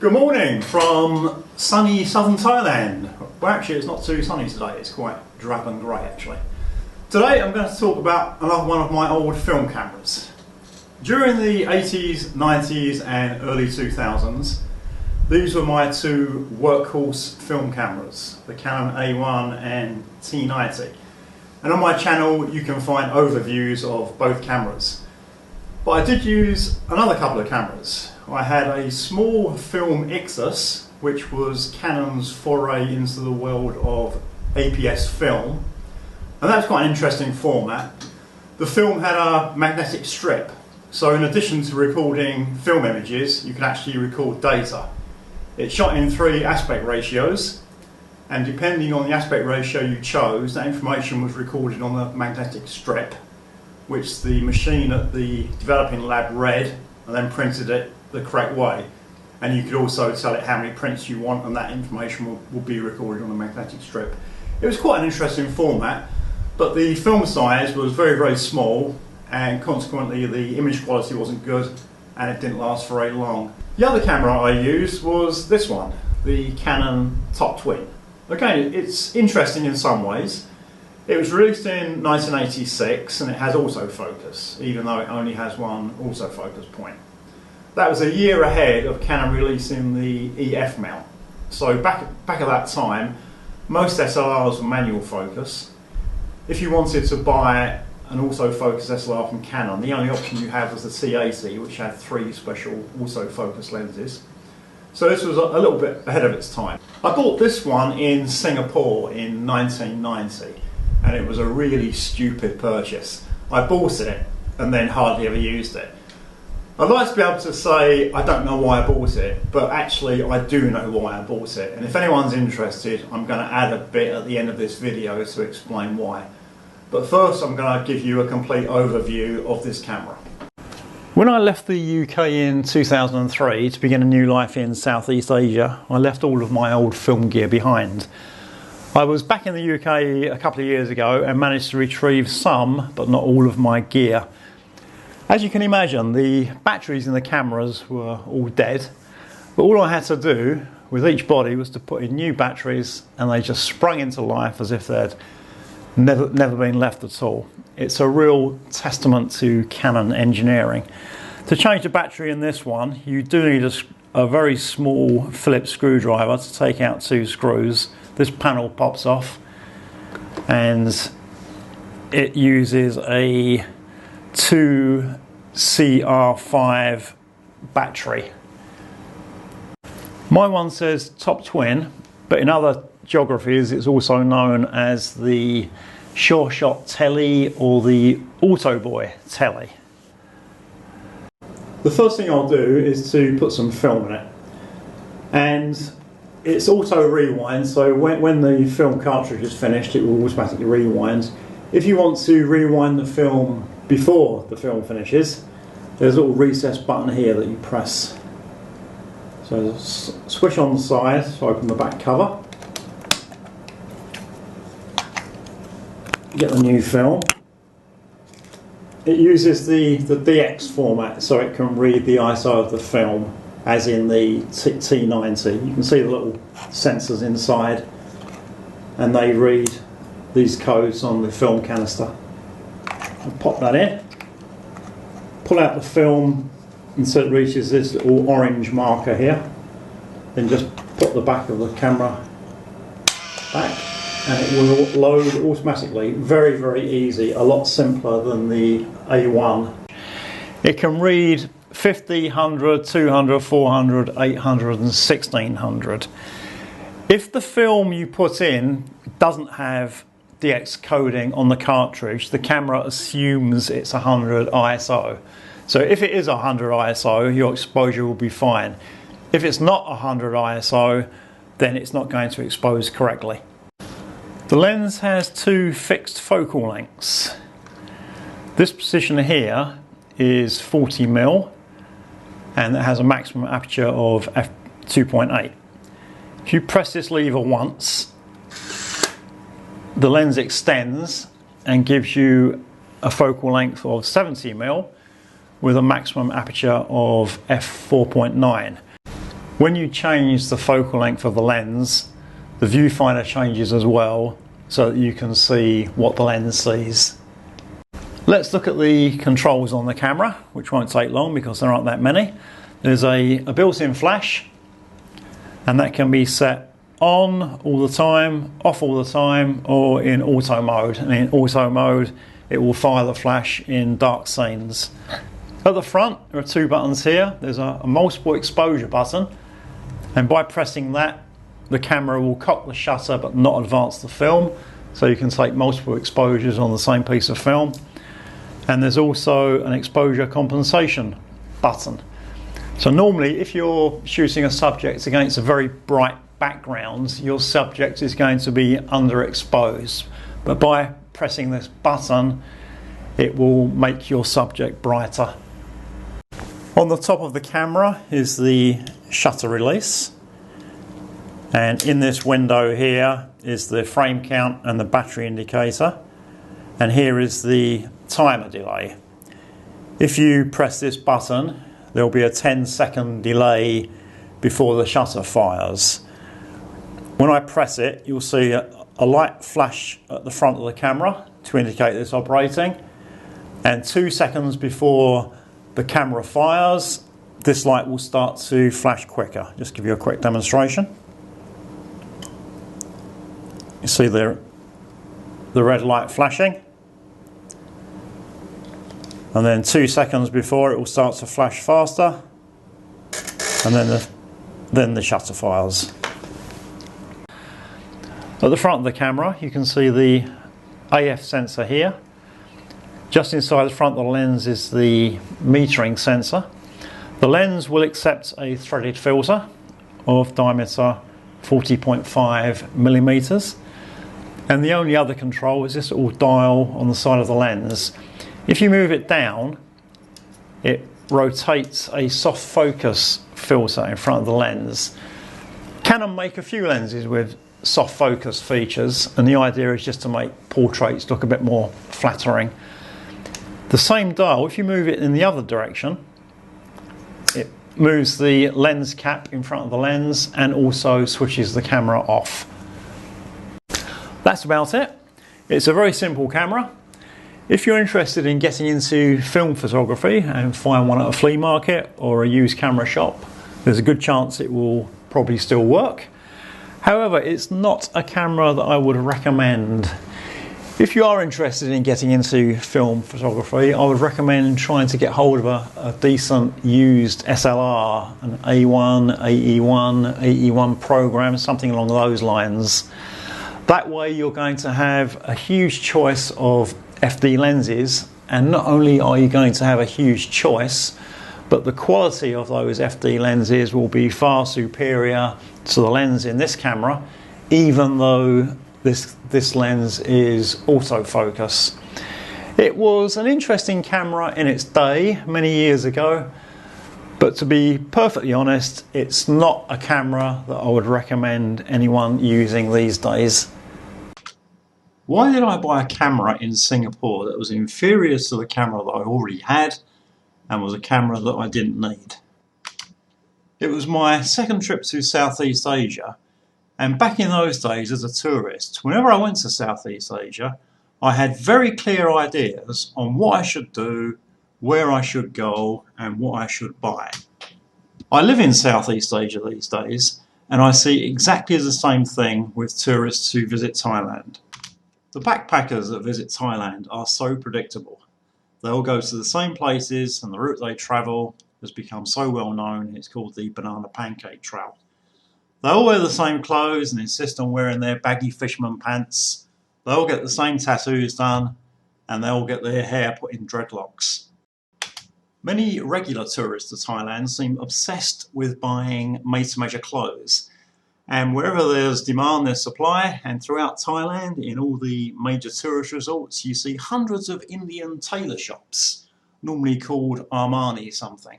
Good morning from sunny southern Thailand. Well, actually it's not too sunny today, it's quite drab and grey actually. Today I'm going to talk about another one of my old film cameras. During the 80s, 90s and early 2000s, these were my two workhorse film cameras, the Canon A1 and T90. And on my channel you can find overviews of both cameras. But I did use another couple of cameras. I had a small film Ixus, which was Canon's foray into the world of APS film. And that's quite an interesting format. The film had a magnetic strip. So in addition to recording film images, you could actually record data. It shot in 3 aspect ratios, and depending on the aspect ratio you chose, that information was recorded on the magnetic strip, which the machine at the developing lab read and then printed it the correct way. And you could also tell it how many prints you want, and that information will be recorded on the magnetic strip. It was quite an interesting format, but the film size was very, very small, and consequently the image quality wasn't good and it didn't last very long. The other camera I used was this one, the Canon Top Twin. Again, it's interesting in some ways. It was released in 1986 and it has autofocus, even though it only has one autofocus point. That was a year ahead of Canon releasing the EF mount. So back at that time, most SLRs were manual focus. If you wanted to buy an autofocus SLR from Canon, the only option you had was the T80, which had 3 special autofocus lenses. So this was a little bit ahead of its time. I bought this one in Singapore in 1990, and it was a really stupid purchase. I bought it and then hardly ever used it. I'd like to be able to say I don't know why I bought it, but actually I do know why I bought it. And if anyone's interested, I'm going to add a bit at the end of this video to explain why. But first I'm going to give you a complete overview of this camera. When I left the UK in 2003 to begin a new life in Southeast Asia, I left all of my old film gear behind. I was back in the UK a couple of years ago and managed to retrieve some, but not all of my gear. As you can imagine, the batteries in the cameras were all dead, but all I had to do with each body was to put in new batteries, and they just sprung into life as if they'd never been left at all. It's a real testament to Canon engineering. To change the battery in this one, you do need a very small Phillips screwdriver to take out 2 screws. This panel pops off, and it uses a 2CR5 battery. My one says Top Twin, but in other geographies it's also known as the Sureshot Tele or the Autoboy Tele. The first thing I'll do is to put some film in it, and it's auto rewind, so when the film cartridge is finished it will automatically rewind. If you want to rewind the film before the film finishes, there's a little recess button here that you press. So switch on the side to open the back cover. Get the new film. It uses the DX format, so it can read the ISO of the film, as in the T90. You can see the little sensors inside, and they read these codes on the film canister. I'll pop that in, pull out the film until it reaches this little orange marker here, then just put the back of the camera back and it will load automatically. Very, very easy, a lot simpler than the A1. It can read 50, 100, 200, 400, 800 and 1600. If the film you put in doesn't have DX coding on the cartridge, the camera assumes it's 100 ISO. So if it is 100 ISO, your exposure will be fine. If it's not 100 ISO, then it's not going to expose correctly. The lens has 2 fixed focal lengths. This position here is 40mm, and it has a maximum aperture of f2.8. If you press this lever once, the lens extends and gives you a focal length of 70mm with a maximum aperture of f4.9. When you change the focal length of the lens, the viewfinder changes as well, so that you can see what the lens sees. Let's look at the controls on the camera, which won't take long because there aren't that many. There's a built-in flash, and that can be set on all the time, off all the time, or in auto mode. And in auto mode, it will fire the flash in dark scenes. At the front, there are two buttons here. There's a multiple exposure button, and by pressing that, the camera will cock the shutter but not advance the film, so you can take multiple exposures on the same piece of film. And there's also an exposure compensation button. So normally, if you're shooting a subject against a very bright background, your subject is going to be underexposed. But by pressing this button, it will make your subject brighter. On the top of the camera is the shutter release. And in this window here is the frame count and the battery indicator. And here is the timer delay. If you press this button, there will be a 10-second delay before the shutter fires. When I press it, you'll see a light flash at the front of the camera to indicate it's operating. And 2 seconds before the camera fires, this light will start to flash quicker. Just give you a quick demonstration. You see the red light flashing. And then 2 seconds before, it will start to flash faster. And then the shutter fires. At the front of the camera, you can see the AF sensor here. Just inside the front of the lens is the metering sensor. The lens will accept a threaded filter of diameter 40.5 millimeters. And the only other control is this little dial on the side of the lens. If you move it down, it rotates a soft focus filter in front of the lens. Canon make a few lenses with soft focus features, and the idea is just to make portraits look a bit more flattering. The same dial, if you move it in the other direction, it moves the lens cap in front of the lens and also switches the camera off. That's about it. It's a very simple camera. If you're interested in getting into film photography and find one at a flea market or a used camera shop, there's a good chance it will probably still work. However, it's not a camera that I would recommend. If you are interested in getting into film photography, I would recommend trying to get hold of a decent used SLR, an A1, AE1, AE1 program, something along those lines. That way you're going to have a huge choice of FD lenses, and not only are you going to have a huge choice, but the quality of those FD lenses will be far superior to the lens in this camera, even though this lens is autofocus. It was an interesting camera in its day, many years ago, but to be perfectly honest, it's not a camera that I would recommend anyone using these days. Why did I buy a camera in Singapore that was inferior to the camera that I already had and was a camera that I didn't need? It was my second trip to Southeast Asia, and back in those days as a tourist, whenever I went to Southeast Asia, I had very clear ideas on what I should do, where I should go, and what I should buy. I live in Southeast Asia these days, and I see exactly the same thing with tourists who visit Thailand. The backpackers that visit Thailand are so predictable. They all go to the same places, and the route they travel has become so well known it's called the banana pancake trail. They all wear the same clothes and insist on wearing their baggy fisherman pants. They all get the same tattoos done, and they all get their hair put in dreadlocks. Many regular tourists to Thailand seem obsessed with buying made-to-measure clothes. And wherever there's demand, there's supply, and throughout Thailand, in all the major tourist resorts, you see hundreds of Indian tailor shops, normally called Armani something.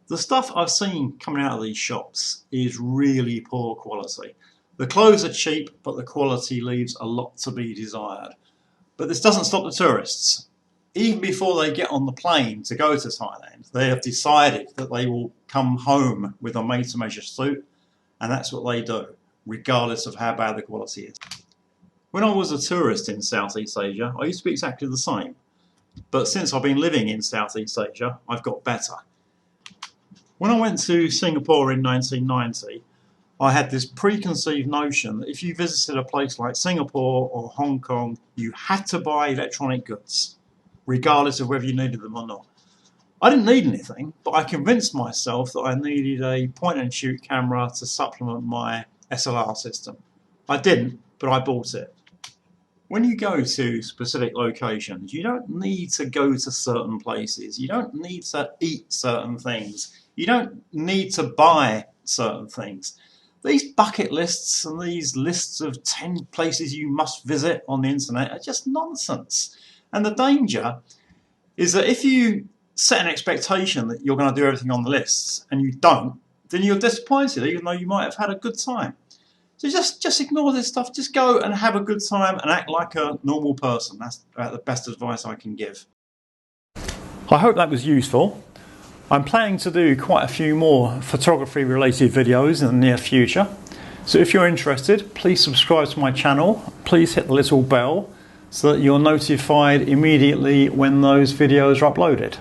The stuff I've seen coming out of these shops is really poor quality. The clothes are cheap, but the quality leaves a lot to be desired. But this doesn't stop the tourists. even before they get on the plane to go to Thailand, they have decided that they will come home with a made-to-measure suit, and that's what they do, regardless of how bad the quality is. When I was a tourist in Southeast Asia, I used to be exactly the same. But since I've been living in Southeast Asia, I've got better. When I went to Singapore in 1990, I had this preconceived notion that if you visited a place like Singapore or Hong Kong, you had to buy electronic goods, regardless of whether you needed them or not. I didn't need anything, but I convinced myself that I needed a point-and-shoot camera to supplement my SLR system. I didn't, but I bought it. When you go to specific locations, you don't need to go to certain places. You don't need to eat certain things. You don't need to buy certain things. These bucket lists and these lists of 10 places you must visit on the internet are just nonsense. And the danger is that if you set an expectation that you're going to do everything on the lists and you don't, then you're disappointed, even though you might have had a good time. So just ignore this stuff. Just go and have a good time and act like a normal person. That's about the best advice I can give. I hope that was useful. I'm planning to do quite a few more photography related videos in the near future. So if you're interested, please subscribe to my channel. Please hit the little bell so that you're notified immediately when those videos are uploaded.